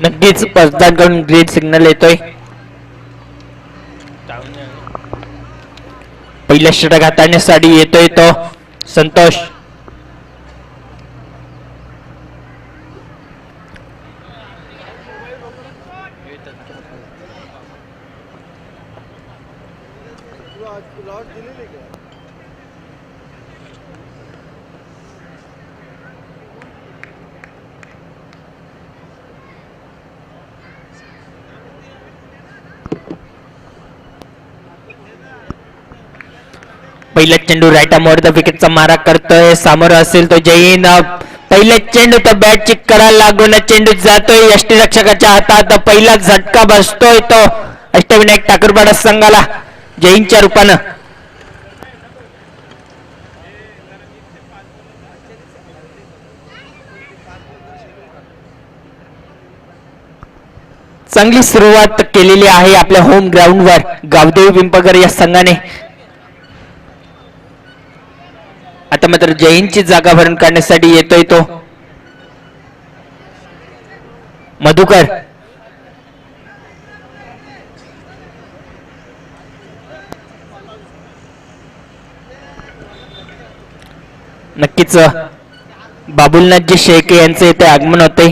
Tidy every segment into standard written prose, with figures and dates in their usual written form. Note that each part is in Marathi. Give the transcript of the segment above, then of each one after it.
नक्कीच पडद्याकडून ग्रीन सिग्नल येतोय. पहिल्या षटक हाताळण्यासाठी येतोय तो संतोष. पहिला चेंडू राईटा मोर द विकेटचा मारा करतोय. समोर असेल तो जैन. पहिला चेंडू तो बॅटची कडा लागून चेंडू जातोय यष्टीरक्षकाच्या हातात. पहिला झटका बसतोय तो अष्टविनायक ठाकूरपाडा संघाला जैनच्या रूपानं. चांगली सुरुवात केलेली आहे आपल्या होम ग्राउंडवर गावदेवी पिंपळकर या संघाने. आता मात्र जैनची जागा भरून काढण्यासाठी येतोय तो मधुकर. नक्कीच बाबुलनाथजी शेळके यांचे येथे आगमन होते.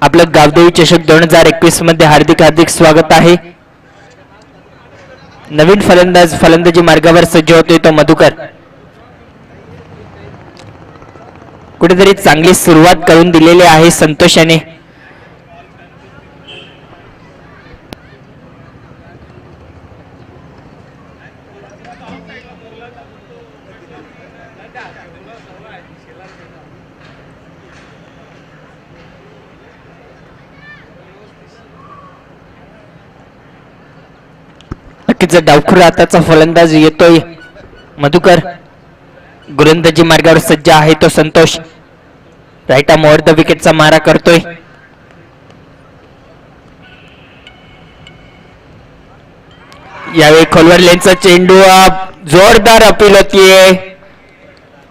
आपलं गावदेवी चषक 2021 मध्ये हार्दिक हार्दिक स्वागत आहे. नवीन फलंदाज फलंदाजी मार्गावर सज्ज होतोय तो मधुकर. कुठेतरी चांगली सुरुवात करून दिलेली आहे संतोषाने. नक्कीच डावखुर हाताचा फलंदाज येतोय मधुकर. गोलंदाजी मार्गावर सज्ज आहे तो संतोष. राईटा मोर द विकेटचा मारा करतोय. यावेळी खोलवर लेनचा चेंडू जोरदार अपील होतीये.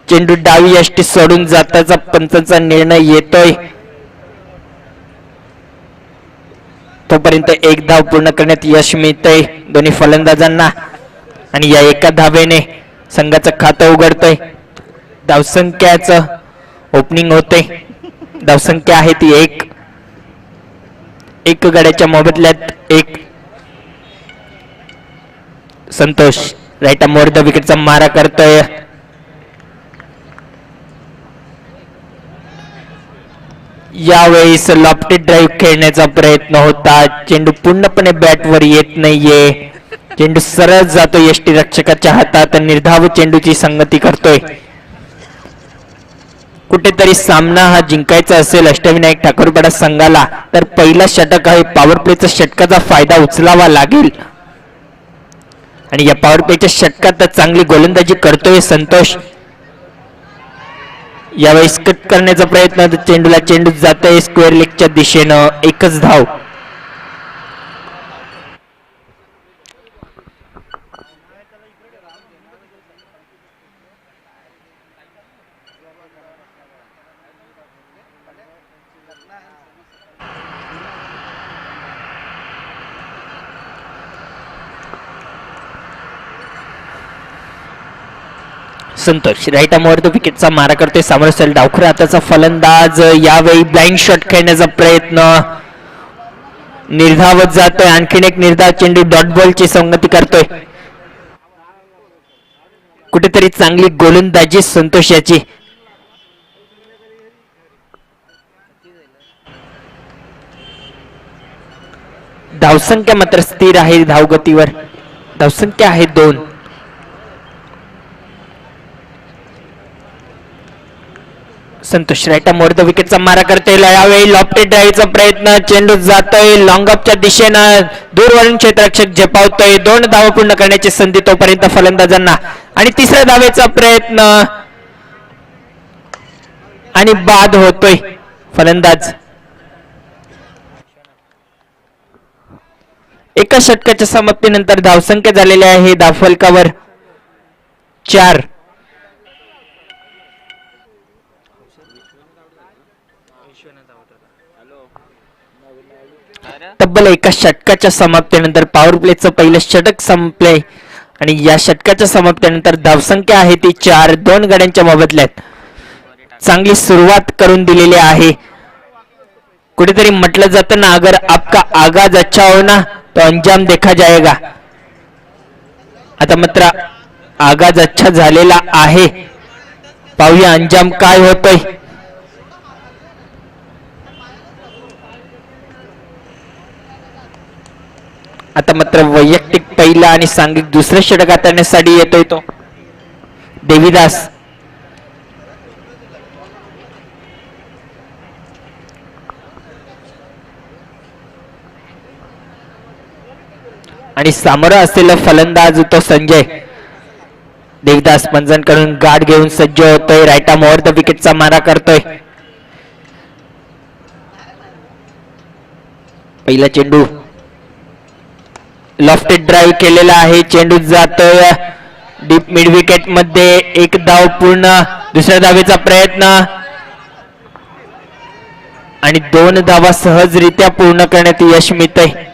चेंडू डावी यष्टी सोडून जाताचा पंचांचा निर्णय येतोय. तोपर्यंत एक धाव पूर्ण करण्यात यश मिळतंय दोन्ही फलंदाजांना आणि या एका धावेने संघाचं खातं उघडतंय. धावसंख्याचं ओपनिंग होते. धावसंख्या आहे ती एक गड्याच्या मोबदल्यात एक. संतोष राईटा मोर द विकेटचा मारा करतोय. यावेळेस लॉफ्टेड ड्राईव्ह खेळण्याचा प्रयत्न होता. चेंडू पूर्णपणे बॅटवर येत नाहीये. चेंडू सरळ जातो यष्टीरक्षकाच्या हातात. निर्धाव चेंडूची संगती करतोय. कुठेतरी सामना हा जिंकायचा असेल अष्टविनायक ठाकूरपाडा संघाला तर पहिला षटक आहे पॉवर प्लेचा षटकाचा फायदा उचलावा लागेल. आणि या पॉवर प्लेच्या षटकात चांगली गोलंदाजी करतोय संतोष. यावेळेस कट करण्याचा प्रयत्न. चेंडूला चेंडू जातोय स्क्वेअर लेगच्या दिशेनं. एकच धाव. संतोष राईटा मोर द विकेटचा मारा करतोय. समोर असेल डावखुरा हाताचा फलंदाज. यावेळी ब्लाइंड शॉट खेळण्याचा प्रयत्न. निर्धावत जातोय. आणखीन एक निर्धाव चेंडू डॉट बॉलची संगती करतोय. कुठेतरी चांगली गोलंदाजी संतोष याची. धावसंख्या मात्र स्थिर आहे धावगतीवर. धावसंख्या आहे 2. संतोष राईटा मोर द विकेटचा मारा करतोय. यावेळी लॉफ्टेड ड्राईव्हचा प्रयत्न, चेंडू जातोय लॉंग ऑफच्या दिशेनं, दूरवरून क्षेत्ररक्षक झेपावतोय. 2 धावा पूर्ण करण्याची संधी तोपर्यंत फलंदाजांना, आणि तिसऱ्या धावेचा प्रयत्न आणि बाद होतोय. फलंदाज एका षटकाच्या समाप्तीनंतर धावसंख्या झालेली आहे धावफलकावर 4. तब्बल एका षटकाच्या समाप्तीनंतर पॉवर प्लेचं पहिलं षटक संपलंय आणि या षटकाच्या समाप्तीनंतर धावसंख्या आहे ती 4. 2 गड्यांच्या मोबदल्यात चांगली सुरुवात करून दिलेली आहे. कुठेतरी म्हटलं जातं ना, अगर आपका आगाज अच्छा हो ना तो अंजाम देखा जाएगा. आता मात्र आगाज अच्छा झालेला आहे. पाहूया अंजाम काय होतोय. आता मात्र वैयक्तिक पहिला आणि सांघिक दुसरं षटक हाताळण्यासाठी येतोय तो देवीदास. आणि सामोरा असलेला फलंदाज तो संजय. देवदास पंजांकडून गाठ घेऊन सज्ज होतोय. राईटा मोर द विकेटचा मारा करतोय. पहिला चेंडू लॉफ्टेड ड्राईव्ह केलेला आहे. चेंडू जातोय डीप मिड विकेट मध्ये. 1 धाव पूर्ण. दुसऱ्या धावेचा प्रयत्न आणि 2 धावा सहजरित्या पूर्ण करण्यात यश मिळतंय.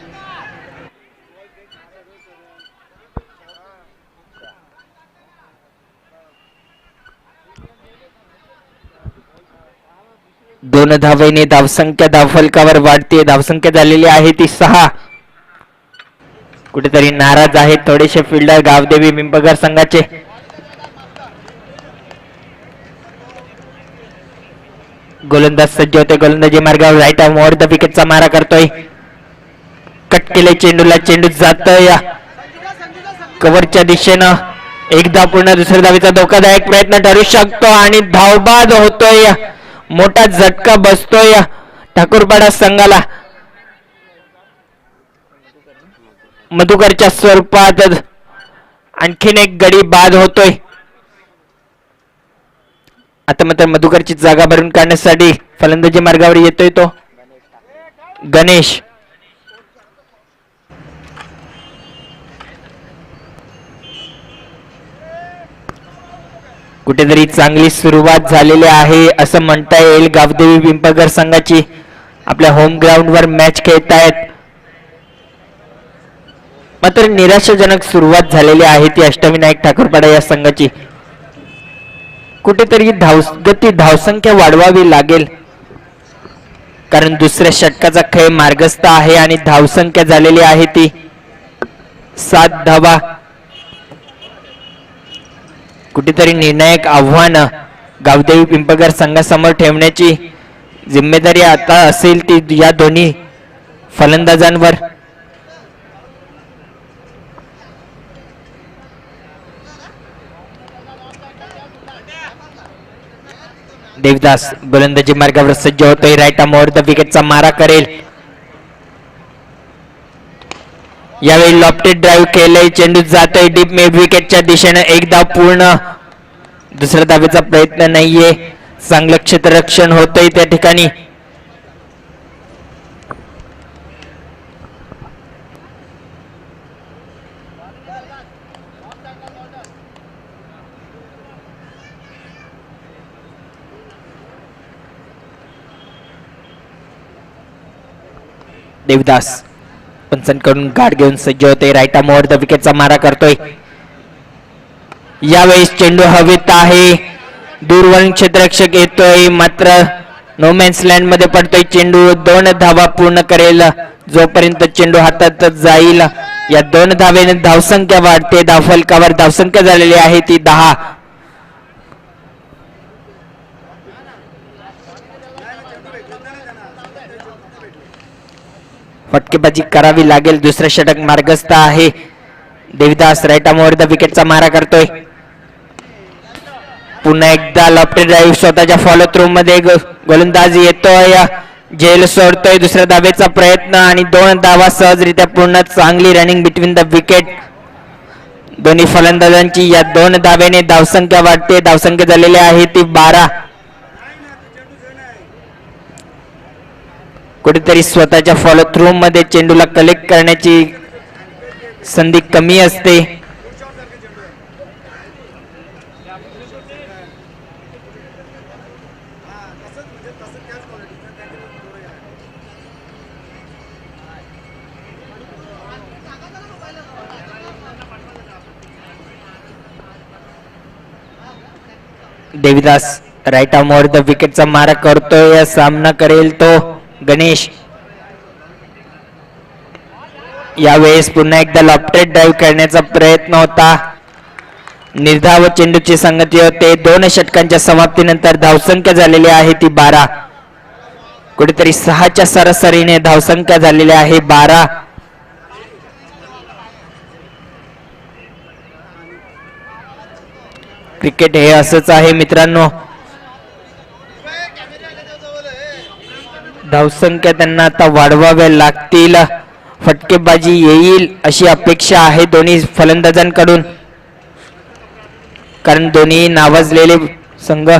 दोन धावेने धावसंख्या धावफलकावर वाढते. धावसंख्या झालेली आहे ती 6. कुठेतरी नाराज आहेत थोडेसे फिल्डर गावदेवी पिंपळगर संघाचे. गोलंदाज सज्ज होते. गोलंदाजी मार्गावर राईट मोर द विकेटचा मारा करतोय. कट केले चेंडूला. चेंडू जातोय कव्हरच्या दिशेनं. 1 धाव पूर्ण. दुसऱ्या धावेचा धोकादायक प्रयत्न ठरू शकतो आणि धावबाद होतोय. मोठा झटका बसतोय ठाकूरपाडा संघाला. मधुकरच्या स्वरूपात आणखीन एक गडी बाद होतोय. आता मात्र मधुकरची जागा भरून काढण्यासाठी फलंदाजी मार्गावर येतोय तो गणेश. कुठेतरी चांगली सुरुवात झालेली आहे असं म्हणता येईल. गावदेवी पिंपळगर संघाची आपल्या होम ग्राउंड वर मॅच खेळतायत. मात्र निराशाजनक सुरुवात झालेली आहे ती अष्टविनायक ठाकूरपाडा या संघाची. कुठेतरी धावसंख्या वाढवावी लागेल, कारण दुसऱ्या षटकाचा खेळ मार्गस्थ आहे आणि धावसंख्या झालेली आहे ती 7 धावा. कुठेतरी निर्णायक आव्हान गावदेवी पिंपळगर संघासमोर ठेवण्याची जिम्मेदारी आता असेल ती या दोन्ही फलंदाजांवर. देवदास गोलंदाजी मार्गावर सज्ज होतोय. राईट मोर द विकेटचा मारा करेल. यावेळी लॉफ्टेड ड्राईव्ह केलंय. चेंडू जातोय डीप मिड विकेटच्या दिशेने. 1 धाव पूर्ण. दुसऱ्या धावेचा प्रयत्न नाहीये. चांगलं क्षेत्ररक्षण होतंय त्या ठिकाणी. देवदास पंचांकडून गाठ घेऊन सज्ज होते. राईटा मोर द विकेटचा मारा करतोय. यावेळेस चेंडू हवेत आहे. दूरवरून क्षेत्ररक्षक येतोय, मात्र नो मॅन्स लँड मध्ये पडतोय. चेंडू 2 धावा पूर्ण करेल जोपर्यंत चेंडू हातात जाईल. या 2 धावेने धावसंख्या वाढते. धावफलकावर धावसंख्या झालेली आहे ती 10. फटकेबाजी करावी लागेल. दुसरं षटक मार्गस्थ आहे. देवदास राईटा मोर द विकेटचा मारा करतोय. पुन्हा एकदा लॉफ्टेड ड्राईव्ह स्वतःच्या फॉलो थ्रू मध्ये गोलंदाज येतोय, झेल सोडतोय, दुसऱ्या धावेचा प्रयत्न आणि 2 धावा सहजरित्या पूर्ण. चांगली रनिंग बिटवीन द विकेट दोन्ही फलंदाजांची. या 2 धावेने धावसंख्या वाढते. धावसंख्या झालेली आहे ती 12. कुठेतरी स्वतःच्या फॉलो थ्रू मध्ये चेंडूला कलेक्ट करण्याची संधी कमी असते. देविदास राईट आर्मवर द विकेटचा मारा करतोय. सामना करेल तो गणेश. यावेळेस पुन्हा एकदा लॉफ्टेड ड्राईव्ह करण्याचा प्रयत्न होता. निर्धाव चेंडूची संगती होते. 2 षटकांच्या समाप्तीनंतर धावसंख्या झालेली आहे ती 12. कुठेतरी 6च्या सरासरीने धावसंख्या झालेली आहे 12. क्रिकेट हे असंच आहे मित्रांनो. धावसंख्या त्यांना आता वाढवाव्या लागतील. फटकेबाजी येईल अशी अपेक्षा आहे दोन्ही फलंदाजांकडून, कारण दोन्ही नावाजलेले संघ.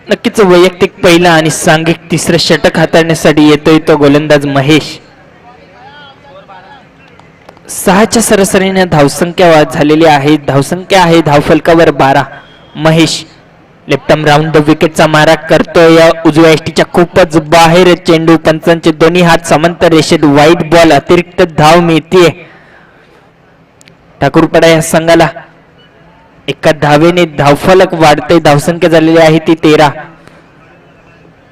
नक्कीच वैयक्तिक पहिला आणि सांघिक तिसरं षटक हाताळण्यासाठी येतोय तो गोलंदाज महेश. 6च्या सरासरीने धावसंख्या झालेली आहे. धावसंख्या आहे धावफलकावर 12. Mahesh left arm round the विकेटचा मारा करतोय. उजव्या एष्टीच्या खूपच बाहेर चेंडू. पंचांचे दोन्ही हात समांतर रेषेत. वाईट बॉल. अतिरिक्त धाव मिळतीये ठाकूरपाडा या संघाला. एका धावेने धावफलक वाढते. धावसंख्या झालेली आहे ती 13.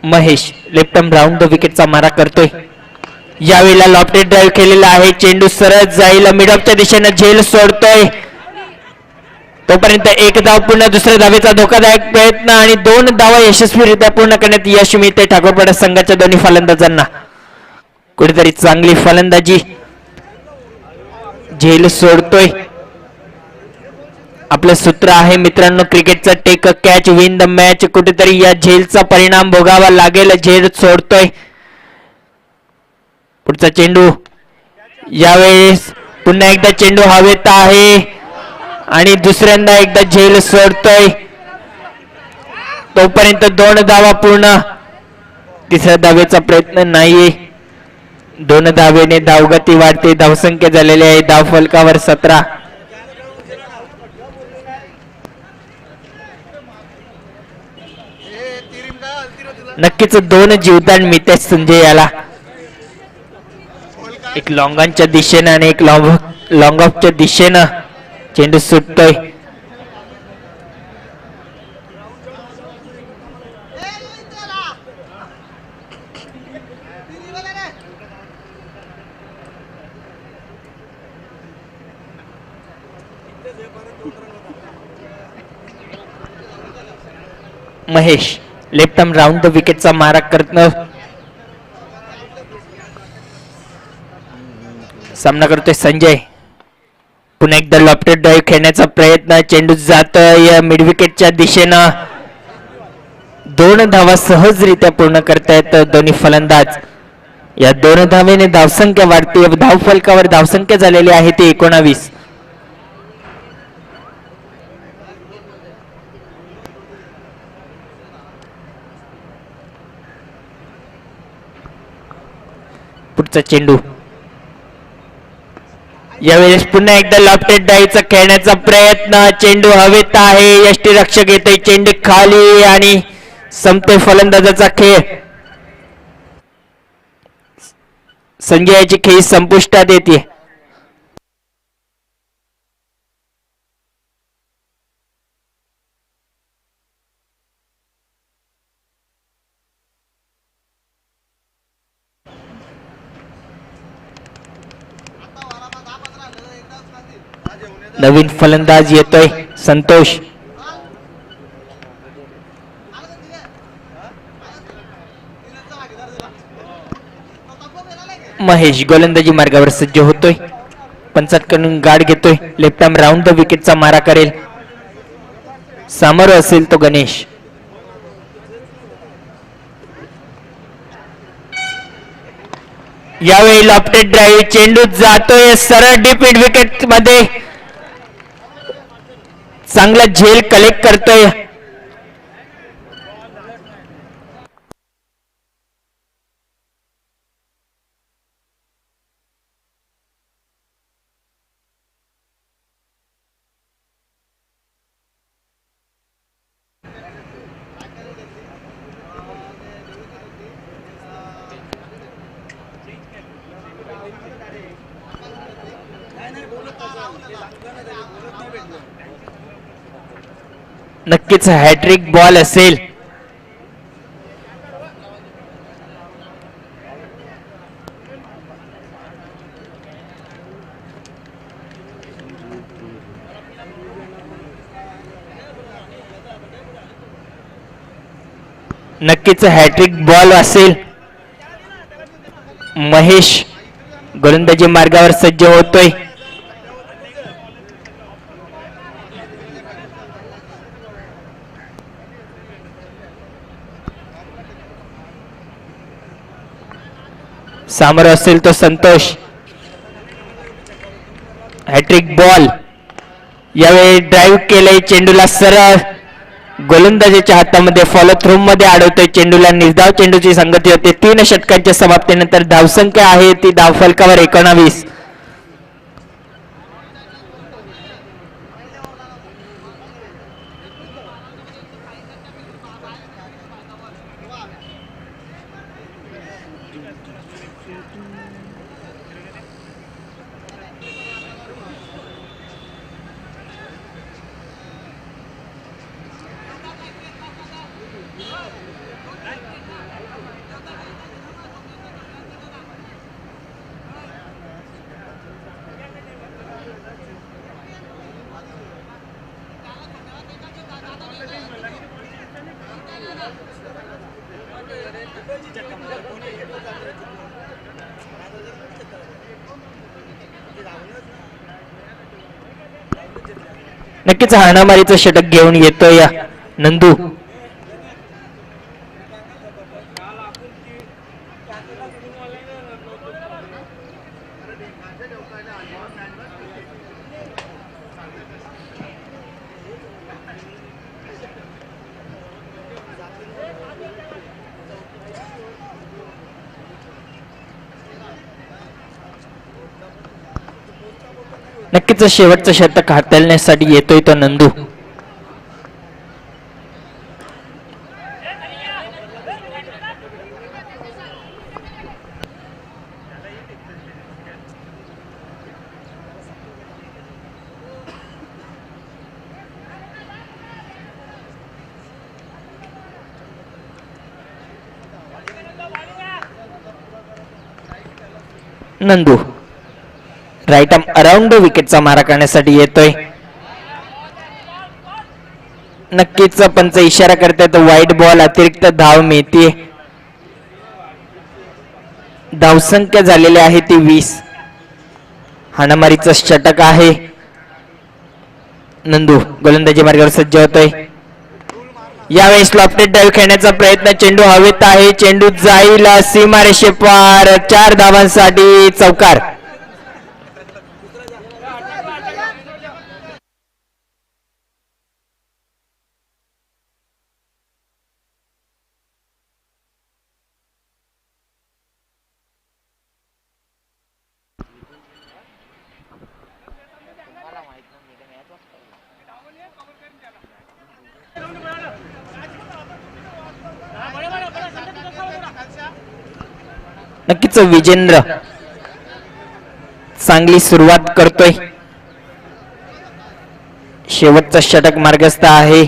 Mahesh left arm round the विकेटचा मारा करतोय. यावेळेला लॉफ्टेड ड्राईव्ह केलेला आहे. चेंडू सरळ जाईल. मिड ऑफच्या दिशेने झेल सोडतोय. तोपर्यंत 1 धाव पूर्ण. दुसऱ्या धावेचा धोकादायक प्रयत्न आणि 2 धावा यशस्वीरित्या पूर्ण करण्यात यश मिळते ठाकूरपाडा संघाच्या दोन्ही फलंदाजांना. कुठेतरी चांगली फलंदाजी. झेल सोडतोय. आपलं सूत्र आहे मित्रांनो क्रिकेटचं take a catch win the match. कुठेतरी या झेलचा परिणाम भोगावा लागेल. झेल सोडतोय. पुढचा चेंडू. यावेळेस पुन्हा एकदा चेंडू हवेत आहे आणि दुसऱ्यांदा एकदा झेल सोडतोय. तोपर्यंत 2 धावा पूर्ण. तिसऱ्या धावेचा प्रयत्न नाहीये. 2 धावेने धावगती वाढते. धावसंख्या झालेली आहे धावफलकावर 17. नक्कीच 2 जीवदान मिळते संजय याला. एक लॉंगांच्या दिशेनं आणि एक लॉंग ऑफच्या दिशेनं चेंडू सुटतोय. Mahesh left arm round the विकेटचा मारा करत सामना करतोय संजय. पुन्हा एकदा लॉफ्टेड ड्राईव्ह खेळण्याचा प्रयत्न. चेंडू जातोय मिड विकेटच्या दिशेनं. 2 धावा सहजरित्या पूर्ण करतायत दोन्ही फलंदाज. या 2 धावेने धावसंख्या वाढते. धावफलकावर धावसंख्या झालेली आहे ती 19. पुढचा चेंडू. यावेळेस पुन्हा एकदा लॉफ्टेड ड्राईव्हचा खेळण्याचा प्रयत्न. चेंडू हवेत आहे. यष्टीरक्षक येतोय. चेंडू खाली आणि संपतोय फलंदाजाचा खेळ. संजयाची खेळी संपुष्टात येते. नवीन फलंदाज येतोय संतोष. महेश गोलंदाजी मार्गावर सज्ज होतोय. पंचांकडून गाड घेतोय. लेफ्ट आर्म राऊंड द विकेटचा मारा करेल. सामोर असेल तो गणेश. यावेळी लॉफ्टेड ड्राईव्ह. चेंडू जातोय सरळ डीप मिड विकेट मध्ये. चांगला झेल कलेक्ट करतोय. नक्कीच हॅट्रिक बॉल असेल. नक्कीच हॅट्रिक बॉल असेल. महेश गोलंदाजी मार्गावर सज्ज होतोय. सामोर असेल तो संतोष. Hattrick ball. यावेळी ड्राईव्ह केलंय. चेंडूला सरळ गोलंदाजीच्या हातामध्ये फॉलो थ्रो मध्ये अडवतोय. चेंडूला निर्धाव चेंडूची संगती होते. 3 षटकांच्या समाप्तीनंतर धावसंख्या आहे ती धावफलकावर 19. नक्कीच हाणामारीचं षटक घेऊन येतोय या नंदू. नक्कीच शेवटचं षटक हाताळण्यासाठी येतोय तो Nandu. Nandu right arm around विकेटचा मारा करण्यासाठी येतोय. नक्कीच पंच इशारा करतात वाईट बॉल. अतिरिक्त धाव मिळते. धावसंख्या झालेली आहे ती 20. हाणामारीचं षटक आहे. नंदू गोलंदाजी मार्गावर सज्ज होतोय. यावेळेस लॉफ्टेड ड्राईव्ह खेळण्याचा प्रयत्न, चेंडू हवेत आहे, चेंडू जाईल सीमारेषे पार, 4 धावांसाठी चौकार. नक्कीच विजेंद्र चांगली सुरुवात करतोय. शेवटचा षटक मार्गस्थ आहे.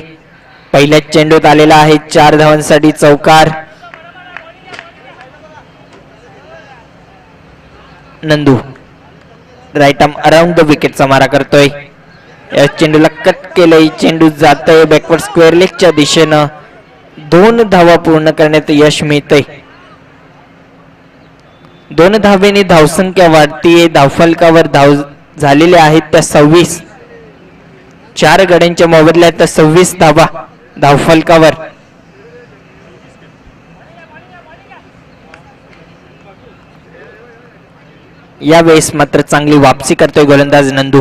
पहिल्याच चेंडूत आलेला आहे 4 धावांसाठी चौकार. Nandu right arm around the विकेटचा मारा करतोय. या चेंडूला कट केलंय, चेंडू जातोय बॅकवर्ड स्क्वेअर लेगच्या दिशेनं. 2 धावा पूर्ण करण्यात यश मिळतंय. 2 धावेने धावसंख्या वाढतीये. धावफलकावर धाव झालेल्या आहेत त्या 26. 4 गड्यांच्या मोबदल्यात 26 धावा धावफलकावर. यावेळेस मात्र चांगली वापसी करतोय गोलंदाज नंदू.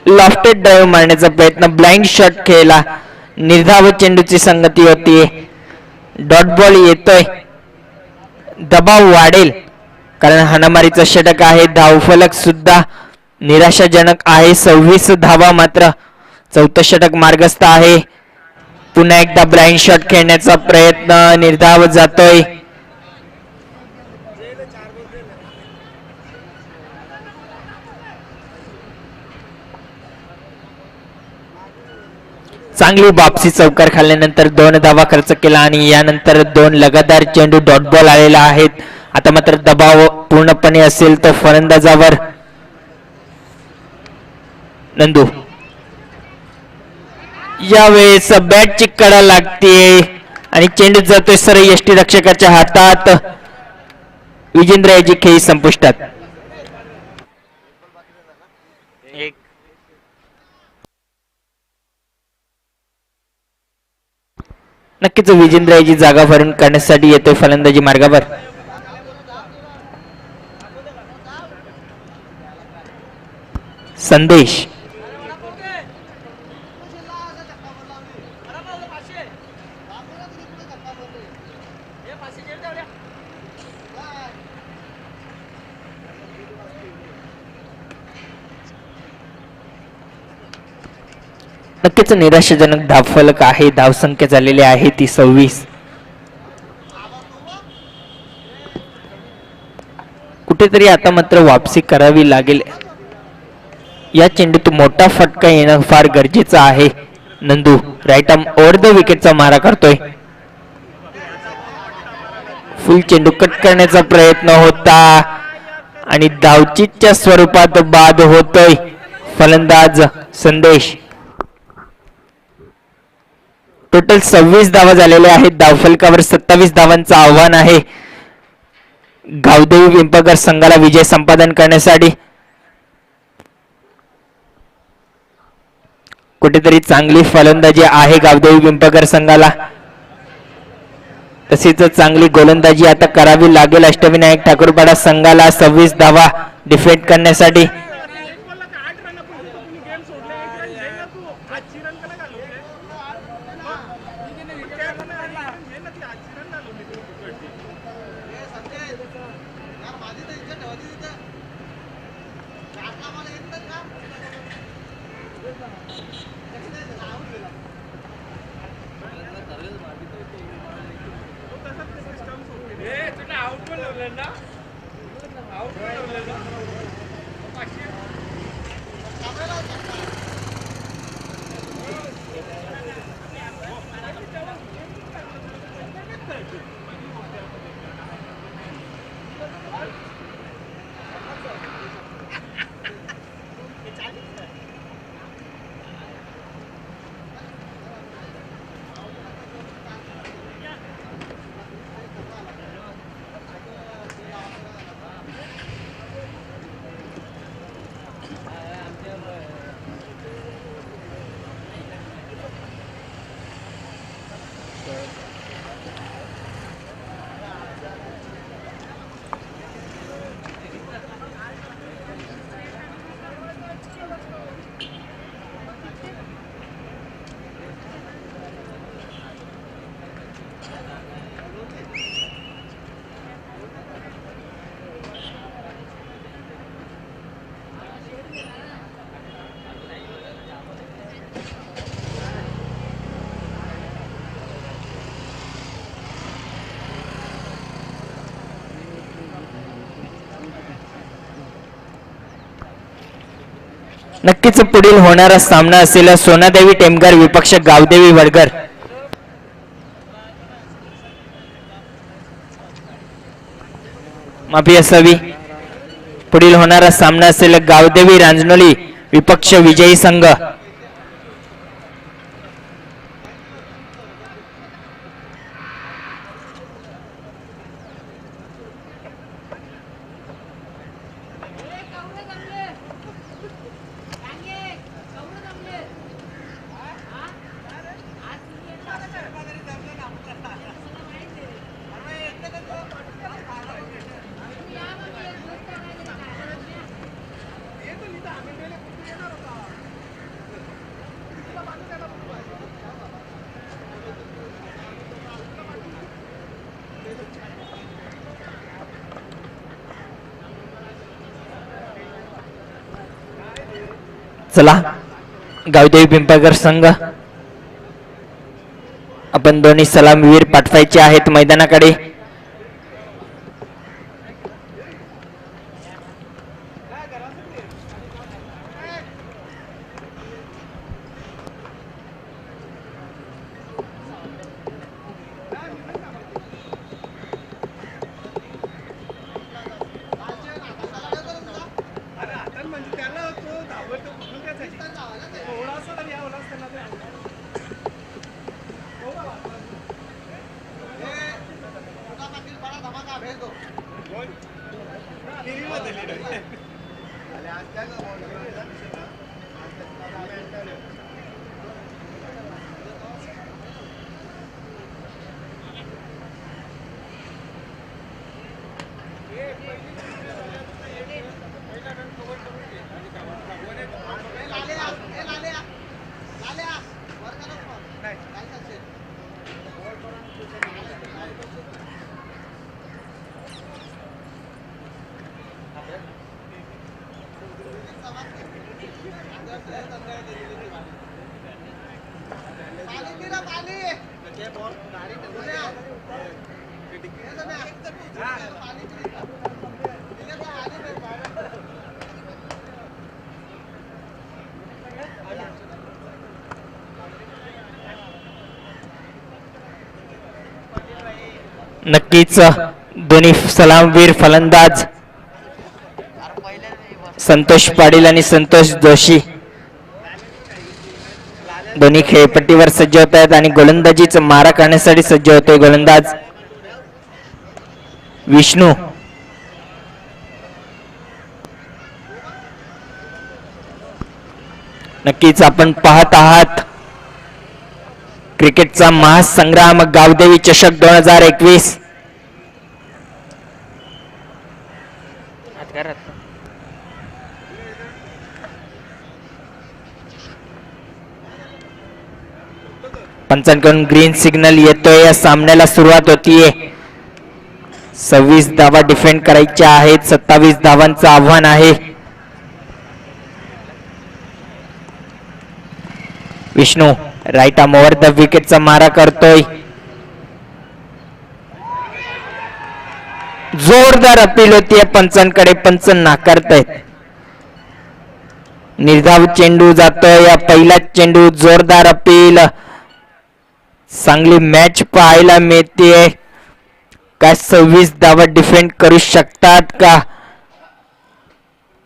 लॉफ्टेड ड्राईव्ह मारण्याचा प्रयत्न, ब्लाइंड शॉट खेळला, निर्धाव चेंडूची संगती होतीये. डॉट बॉल येतोय. दबाव वाढेल कारण हाणामारीचं षटक आहे. धावफलक सुद्धा निराशाजनक आहे. 26 धावा मात्र. 4थं षटक मार्गस्थ आहे. पुन्हा एकदा ब्लाइंड शॉट खेळण्याचा प्रयत्न, निर्धाव जातोय. चांगली वापसी चौकार खाल्ल्यानंतर 2 धावा खर्च केला आणि यानंतर 2 लगातार चेंडू डॉट बॉल आलेला आहेत. आता मात्र दबाव पूर्णपणे असेल तो फलंदाजावर. नंदू यावेळेस बॅटची कडा लागते आणि चेंडू जातोय सरळ यष्टीरक्षकाच्या हातात. विजेंद्र याची खेळी संपुष्टात. नक्कीच विजेंद्र याची जागा भरून काढण्यासाठी येतोय फलंदाजी मार्गावर. संदेश नक्कीच निराशाजनक धावफलक आहे. धावसंख्या झालेली आहे ती 26. कुठेतरी आता मात्र वापसी करावी लागेल. या चेंडूत मोठा फटका येणं फार गरजेचं आहे. Nandu right arm over the विकेटचा मारा करतोय. फुल चेंडू कट करण्याचा प्रयत्न होता आणि धावचीच्या स्वरूपात बाद होतोय फलंदाज संदेश. टोटल 26 धावा झालेल्या आहेत. धावफलकावर 27 धावांचं आव्हान आहे गावदेवी पिंपळकर संघाला विजय संपादन करण्यासाठी. कुठेतरी चांगली फलंदाजी आहे गावदेवी पिंपळकर संघाला. तसेच चांगली गोलंदाजी आता करावी लागेल अष्टविनायक ठाकूरपाडा संघाला 26 धावा डिफेंड करण्यासाठी. नक्कीच पुढील होणारा सामना असेल सोनादेवी टेमघर विपक्ष गावदेवी वडगर. माफी असावी. पुढील होणारा सामना असेल गावदेवी रांजनोली विपक्ष विजयी संघ. चला गावदेवी पिंपळगर संघ आपण दोन्ही सलामवीर पाठवायचे आहेत मैदानाकडे. नक्कीच दोन्ही सलामवीर फलंदाज संतोष पाटील आणि संतोष जोशी दोन्ही खेळपट्टीवर सज्ज होत आहेत आणि गोलंदाजीचा मारा करण्यासाठी सज्ज होतोय गोलंदाज विष्णू. नक्कीच आपण पाहत आहात क्रिकेटचा महासंग्राम गावदेवी चषक 2021. पंचांकडून ग्रीन सिग्नल येतोय. या सामन्याला सुरुवात होतीये. 26 धावा डिफेंड करायच्या आहेत. 27 धावांचं आव्हान आहे. Vishnu right arm over the विकेटचा मारा करतोय. जोरदार अपील होतीये पंचांकडे. पंच नाकारतायत. निर्धाव चेंडू जातोय. या पहिला चेंडू जोरदार अपील. चांगली मॅच पाहायला मिळते. काय 26 धावा डिफेंड करू शकतात का?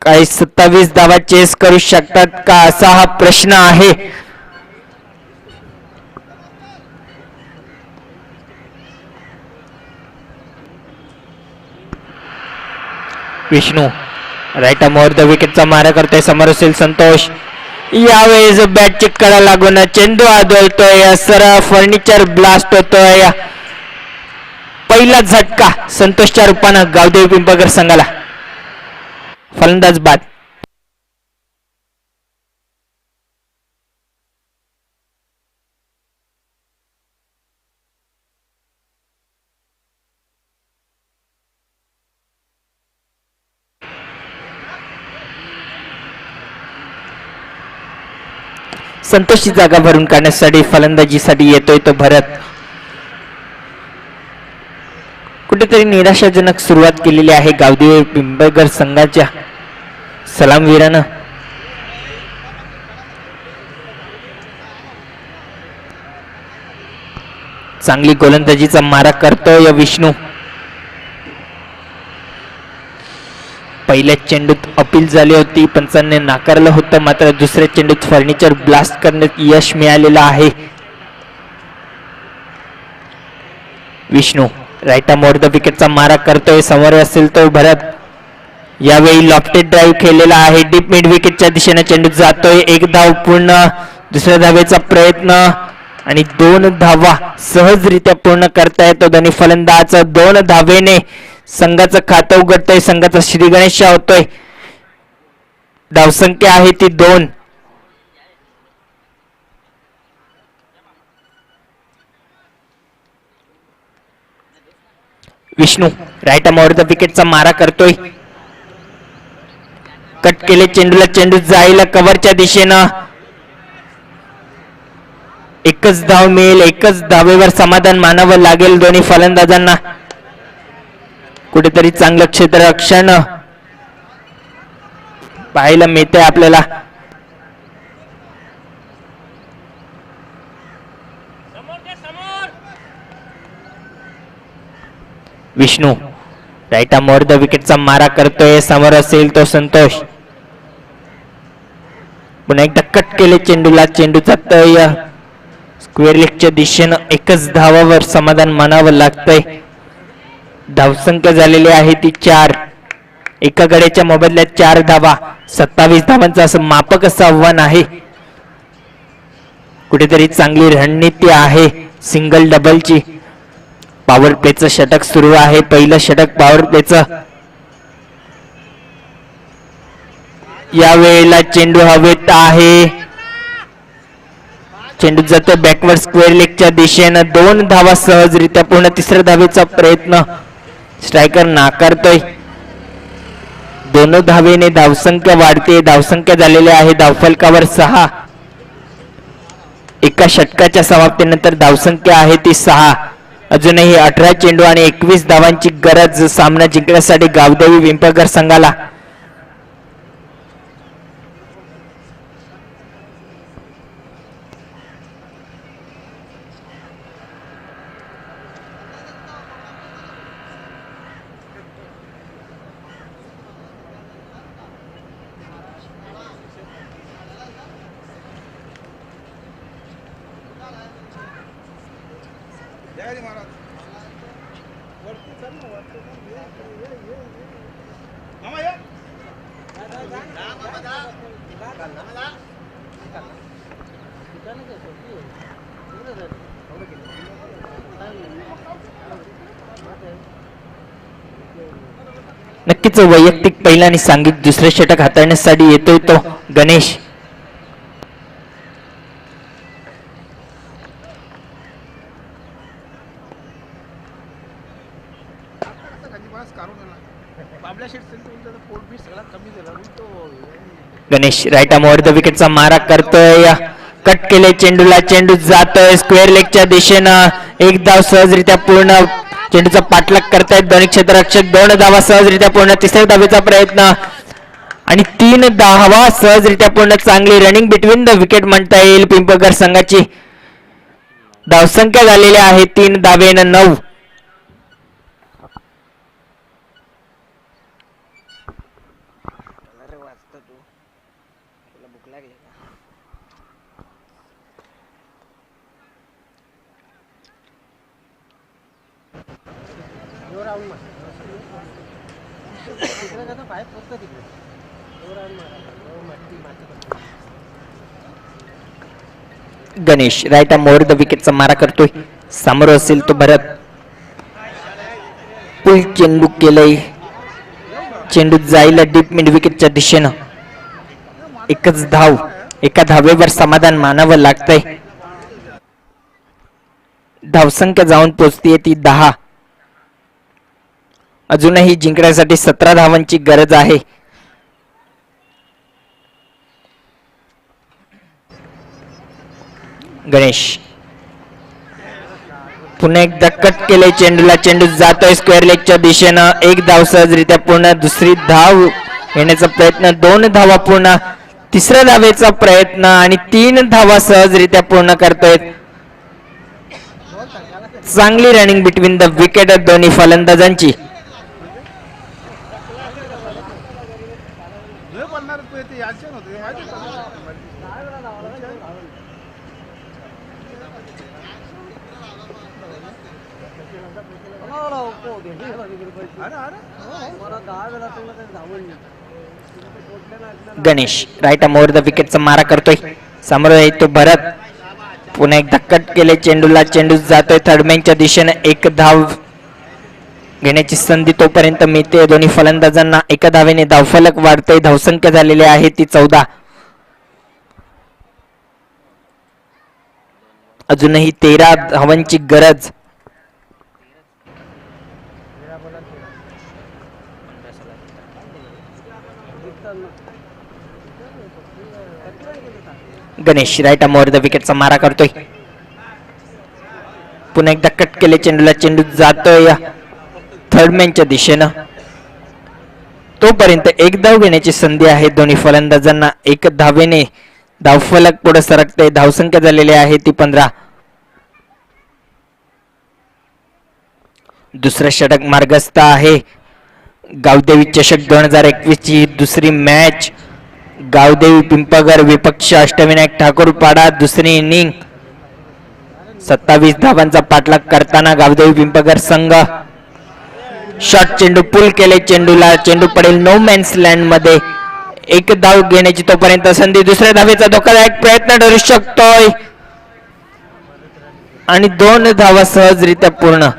काय 27 धावा चेस करू शकतात का असा हा प्रश्न आहे. Vishnu right arm over the विकेटचा मारा करतोय. समोर असेल संतोष. यावेळेस बॅट चिक्काला लागून चेंडू आदळतोय. सरळ फर्निचर ब्लास्ट होतोय. पहिला झटका संतोषच्या रूपानं गावदेवी पिंपळगर संघाला. फलंदाज बाद. संतोषची जागा भरून काढण्यासाठी फलंदाजीसाठी येतोय तो भरत. कुठेतरी निराशाजनक सुरुवात केलेली आहे गावदेवी पिंपळगर संघाच्या सलामवीरानं. चांगली गोलंदाजीचा मारा करतोय विष्णू. पहिल्या चेंडूत अपील झाली होती, पंचांनी नाकारलं होतं, मात्र दुसऱ्या चेंडूत फर्निचर ब्लास्ट करण्यात यश मिळालेलं आहे. Vishnu right arm over the विकेटचा मारा करतोय, समोर असेल तो भरत. यावेळी लॉफ्टेड ड्राईव्ह केलेला आहे, डीप मिड विकेटच्या दिशेने चेंडू जातोय. एक धाव पूर्ण, दुसऱ्या धावेचा प्रयत्न आणि 2 धावा सहजरित्या पूर्ण करता येतो दोन्ही फलंदाज. 2 धावेने संघाचं खातं उघडतोय, संघाचा श्री गणेश होतोय. धावसंख्या आहे ती 2. Vishnu right arm over the विकेटचा मारा करतोय. कट केले चेंडूला, चेंडू जाईल कव्हरच्या दिशेनं. एकच धाव मिळेल, एकच धावेवर समाधान मानावं लागेल दोन्ही फलंदाजांना. कुठेतरी चांगलं क्षेत्ररक्षण पाहायला मिळतंय आपल्याला. Vishnu right arm over the विकेटचा मारा करतोय, समोर असेल तो संतोष. पुन्हा एकदा कट केले चेंडूला, चेंडू जातोय स्क्वेअर लेगच्या दिशेनं. एकच धावावर समाधान मानावं लागतंय. धावसंख्या झालेली आहे ती 4. एका गड्याच्या मोबदल्यात 4 धावा, 27 धावांचं असं मापक असं आव्हान आहे. कुठेतरी चांगली रणनीती आहे सिंगल डबलची. पॉवर प्लेचं षटक सुरू आहे, पहिलं षटक पॉवर प्लेचं. या वेळेला चेंडू हवेत आहे, चेंडू जातो बॅकवर्ड स्क्वेअर लेगच्या दिशेनं. 2 धावा सहजरित्या पूर्ण, तिसऱ्या धावेचा प्रयत्न स्ट्रायकर नाकारतोय. 2 धावेने धावसंख्या वाढते, धावसंख्या झालेली आहे धावफलकावर 6. एका षटकाच्या समाप्तीनंतर धावसंख्या आहे ती 6. अजूनही 18 चेंडू आणि 21 धावांची गरज सामना जिंकण्यासाठी गावदेवी पिंपळगर संघाला. नक्कीच वैयक्तिक पहिला आणि सांघिक दुसरे षटक हाताळण्यासाठी येतोय तो Ganesh. Ganesh right arm over the विकेटचा मारा करतोय. कट केले चेंडूला, चेंडू जातोय स्क्वेअर लेगच्या दिशेनं. 1 धाव सहजरित्या पूर्ण, चेंडूचा पाठलाग करतायत दोन्ही क्षेत्ररक्षक. 2 धावा सहजरित्या पूर्ण, तिसऱ्या धावेचा प्रयत्न आणि 3 धावा सहजरित्या पूर्ण. चांगली रनिंग बिटवीन द विकेट म्हणता येईल पिंपळगर संघाची. धावसंख्या झालेली आहे 3 धावेनं 9. Ganesh right arm over the विकेटचा मारा करतोय, समोर असेल तो भरत. पुल चेंडू केलंय, चेंडू जाईल डीप मिड विकेटच्या दिशेनं. एकच धाव, एका धावेवर समाधान मानावं लागतंय. धावसंख्या जाऊन पोचतीये ती 10. अजूनही जिंकण्यासाठी 17 धावांची गरज आहे. गणेश पुन्हा एकदा कट केले चेंडूला. चेंडू जातोय स्क्वेअर लेगच्या दिशेनं. एक धाव सहजरित्या पूर्ण. दुसरी धाव घेण्याचा प्रयत्न. 2 धावा पूर्ण. तिसऱ्या धावेचा प्रयत्न आणि 3 धावा सहजरित्या पूर्ण करतोय. चांगली रनिंग बिटवीन द विकेट दोन्ही फलंदाजांची. Ganesh right arm over the विकेटचा मारा करतोय. समोर येतो भरत. पुन्हा एकदा कट केले चेंडूला. चेंडू जातोय थर्डमॅनच्या दिशेने. 1 धाव घेण्याची संधी तोपर्यंत मिळते दोन्ही फलंदाजांना. 1 धावेने धावफलक वाढतोय. धावसंख्या झालेली आहे ती 14. अजूनही 13 धावांची गरज. Ganesh right arm over the विकेटचा मारा करतोय. पुन्हा एकदा कट केले चेंडूला. चेंडू जातोय थर्डमॅनच्या दिशेनं. तोपर्यंत 1 धाव घेण्याची संधी आहे दोन्ही फलंदाजांना. 1 धावेने धावफलक पुढे सरकते. धावसंख्या झालेली आहे ती 15. दुसरं षटक मार्गस्थ आहे. गावदेवी चषक 2021 ची दुसरी मॅच. गावदेवी पिंपळगर विपक्ष अष्टविनायक ठाकूरपाडा. दुसरी इनिंग. 27 धावांचा पाठलाग करताना गावदेवी पिंपळगर संघ. शॉट चेंडू पुल केले चेंडूला. चेंडू पडेल नो मॅन्स लँड मध्ये. 1 धाव घेण्याची तोपर्यंत संधी. दुसऱ्या धावेचा धोकादायक प्रयत्न ठरू शकतोय आणि 2 धावा सहजरित्या पूर्ण.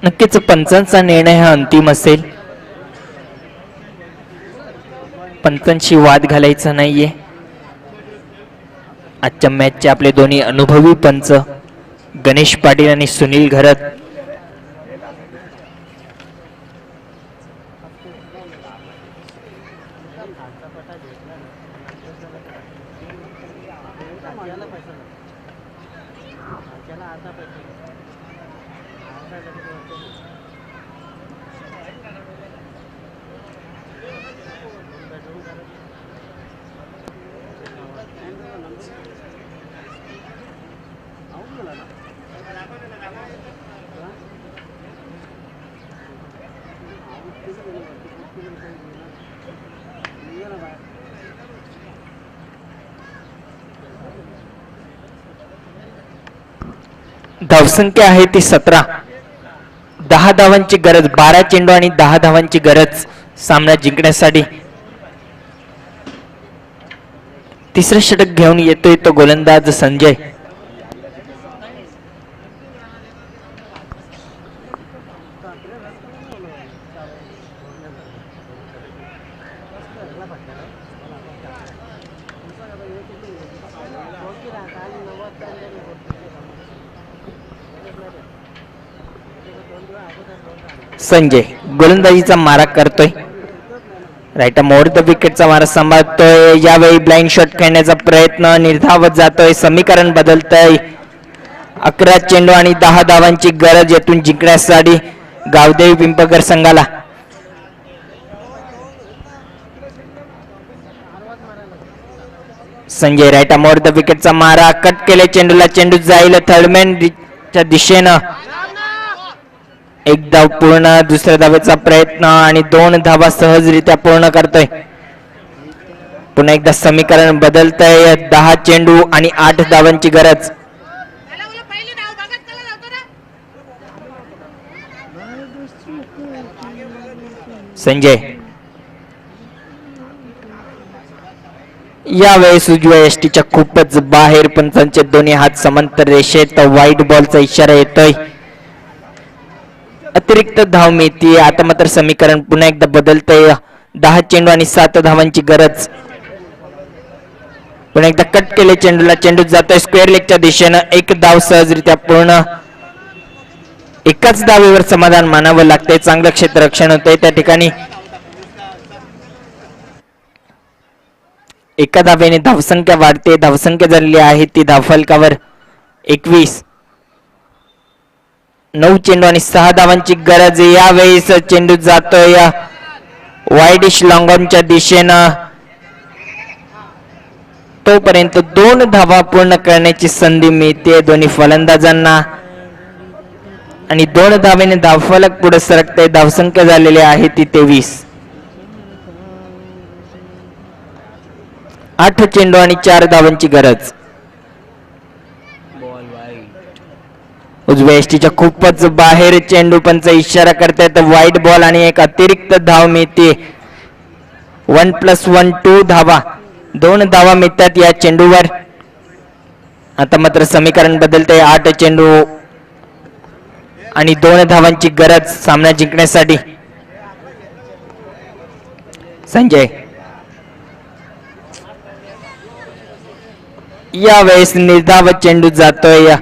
नक्कीच पंचांचा निर्णय हा अंतिम असेल. पंचांशी वाद घालायचा नाहीये. आजच्या मॅचचे आपले दोन्ही अनुभवी पंच गणेश पाटील आणि सुनील घरत. धावसंख्या आहे ती 17. 10 धावांची गरज. 12 चेंडू आणि 10 धावांची गरज सामना जिंकण्यासाठी. तिसरं षटक घेऊन येतोय तो गोलंदाज संजय. संजय गोलंदाजीचा मारा करतोय. राईट आर्म ओव्हर द विकेटचा मारा सांभाळतोय. यावेळी ब्लाइंड शॉट खेळण्याचा प्रयत्न. निर्धावत जातोय. समीकरण बदलतंय. 11 चेंडू आणि 10 धावांची गरज येथून जिंकण्यासाठी गावदेवी पिंपळगर संघाला. Sanjay right arm over the विकेटचा मारा. कट केले चेंडूला. चेंडू जाईल थर्डमॅनच्या दिशेनं. एक धाव पूर्ण, दुसऱ्या धावेचा प्रयत्न आणि 2 धावा सहजरित्या पूर्ण करतोय. पुन्हा एकदा समीकरण बदलतंय. 10 चेंडू आणि 8 धावांची गरज. संजय यावेळेस उजव्या यष्टीच्या खूपच बाहेर, पंचांचे दोन्ही हात समांतर रेषेत. वाईट बॉलचा इशारा येतोय. अतिरिक्त धाव मिळते. आता मात्र समीकरण पुन्हा एकदा बदलतंय. 10 चेंडू आणि 7 धावांची गरज. पुन्हा एकदा कट केले चेंडूला. चेंडू जातोय स्क्वेअर लेगच्या दिशेनं. एक धाव सहजरित्या पूर्ण. एकाच धावेवर समाधान मानावं लागतंय. चांगलं क्षेत्ररक्षण होतंय त्या ठिकाणी. एका धावेने धावसंख्या वाढते. धावसंख्या झालेली आहे ती धावफलकावर 21. 9 चेंडू आणि 6 धावांची गरज. यावेळेस चेंडू जातोय वाईडिश लॉंगॉनच्या दिशेनं. तोपर्यंत 2 धावा पूर्ण करण्याची संधी मिळते दोन्ही फलंदाजांना आणि 2 धावेने धावफलक पुढे सरकते. धावसंख्या झालेली आहे ती 23. 8 चेंडू आणि 4 धावांची गरज. उजव्या यष्टीच्या खूपच बाहेर चेंडू पंच इशारा करतायत. वाईट बॉल आणि एक अतिरिक्त धाव मिळते. 1+1 2 धावा. 2 धावा मिळतात या चेंडूवर. आता मात्र समीकरण बदलते. 8 चेंडू आणि 2 धावांची गरज सामना जिंकण्यासाठी. संजय यावेळेस निर्धाव चेंडू जातोय.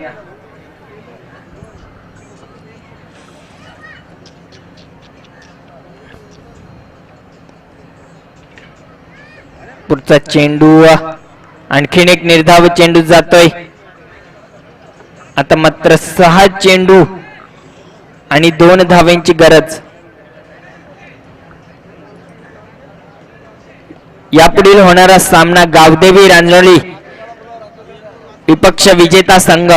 पुढचा चेंडू आणखीन एक निर्धाव चेंडू जातोय. आता मात्र 6 चेंडू आणि 2 धावांची गरज. यापुढील होणारा सामना गावदेवी रांजणोली विपक्ष विजेता संघ.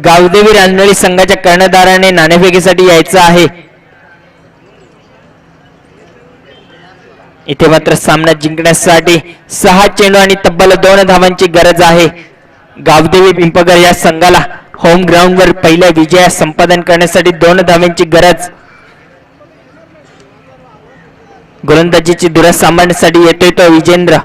गावदेवी रांजणोली संघाच्या कर्णधाराने नाणेफेकीसाठी यायचं आहे. इथे मात्र सामना जिंकण्यासाठी 6 चेंडू आणि तब्बल 2 धावांची गरज आहे. गावदेवी पिंपळगर या संघाला होम ग्राउंडवर पहिल्या विजयास संपादन करण्यासाठी 2 धावांची गरज. गोलंदाजीची दुरस सांभाळण्यासाठी येतोय तो विजेंद्र.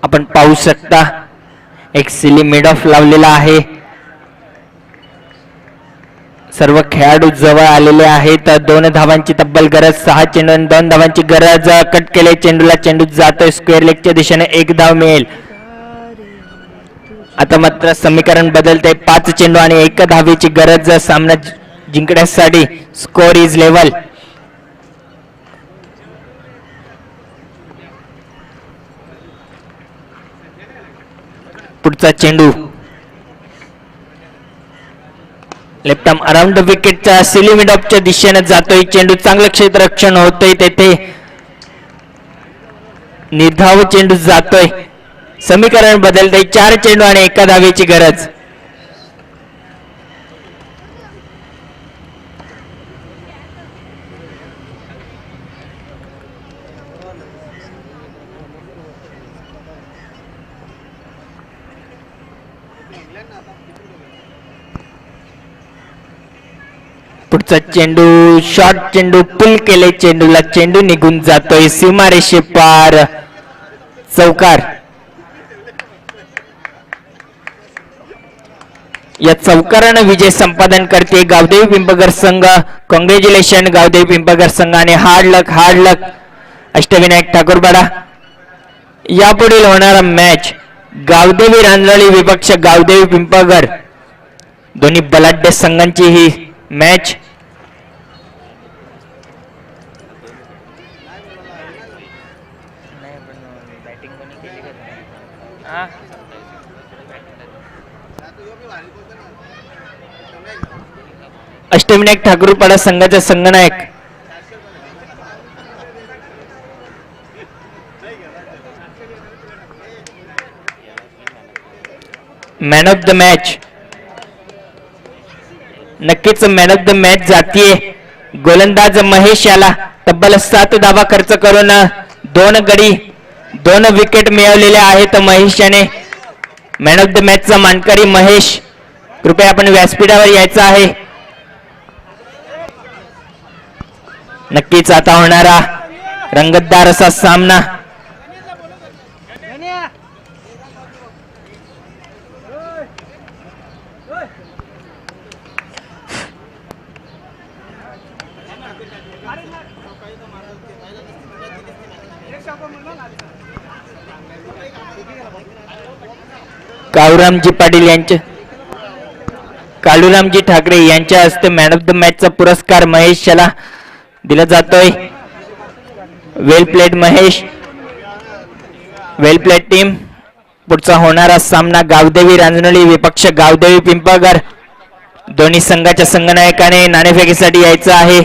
आपण पाहू शकता एक सिली मिड ऑफ लावलेला आहे. सर्व खेळाडू जवळ आलेले आहेत. 2 धावांची तब्बल गरज. 6 चेंडू आणि 2 धावांची गरज. कट केले चेंडूला. चेंडू जातोय स्क्वेअर लेगच्या दिशेने. 1 धाव मिळेल. आता मात्र समीकरण बदलते. 5 चेंडू आणि 1 धावेची गरज सामना जिंकण्यासाठी. Score is level. पुढचा चेंडू लेफ्ट आर्म अराउंड विकेटच्या सिली मिड ऑफच्या दिशेने जातोय. चेंडू चांगलं क्षेत्ररक्षण होतोय तेथे. निर्धाव चेंडू जातोय. समीकरण बदलतंय. 4 चेंडू आणि 1 धावेची गरज. पुढचा चेंडू शॉर्ट चेंडू. पुल केले चेंडूला. चेंडू निघून जातोय सीमारेषे पार. चौकार. या चौकारानं विजय संपादन करते गावदेवी पिंपळगर संघ. कॉंग्रॅच्युलेशन गावदेवी पिंपळगर संघाने. हार्ड लक. अष्टविनायक ठाकूरपाडा. यापुढील होणारा मॅच गावदेवी रांजणोली विपक्ष गावदेवी पिंपळगर. दोन्ही बलाढ्य संघांची ही मॅच. अष्टविनायक ठाकूरपाडा संघाचा संघनायक मॅन ऑफ द मॅच. नक्कीच मॅन ऑफ द मॅच जातीये. गोलंदाज महेश याला तब्बल 7 धावा खर्च करून 2 गडी 2 विकेट मिळवलेल्या आहेत. महेश याने मॅन ऑफ द मॅचचा मानकरी महेश, कृपया आपण व्यासपीठावर यायचं आहे. नक्कीच आता होणारा रंगतदार असा सामना. काळूरामजी ठाकरे यांच्या हस्ते मॅन ऑफ द मॅचचा पुरस्कार महेश याला दिला जातोय. वेल प्लेड महेश, वेल प्लेड टीम. पुढचा होणारा सामना गावदेवी रांजणोली विपक्ष गावदेवी पिंपळगर. दोन्ही संघाच्या संघनायकाने नाणेफेकीसाठी यायचं आहे.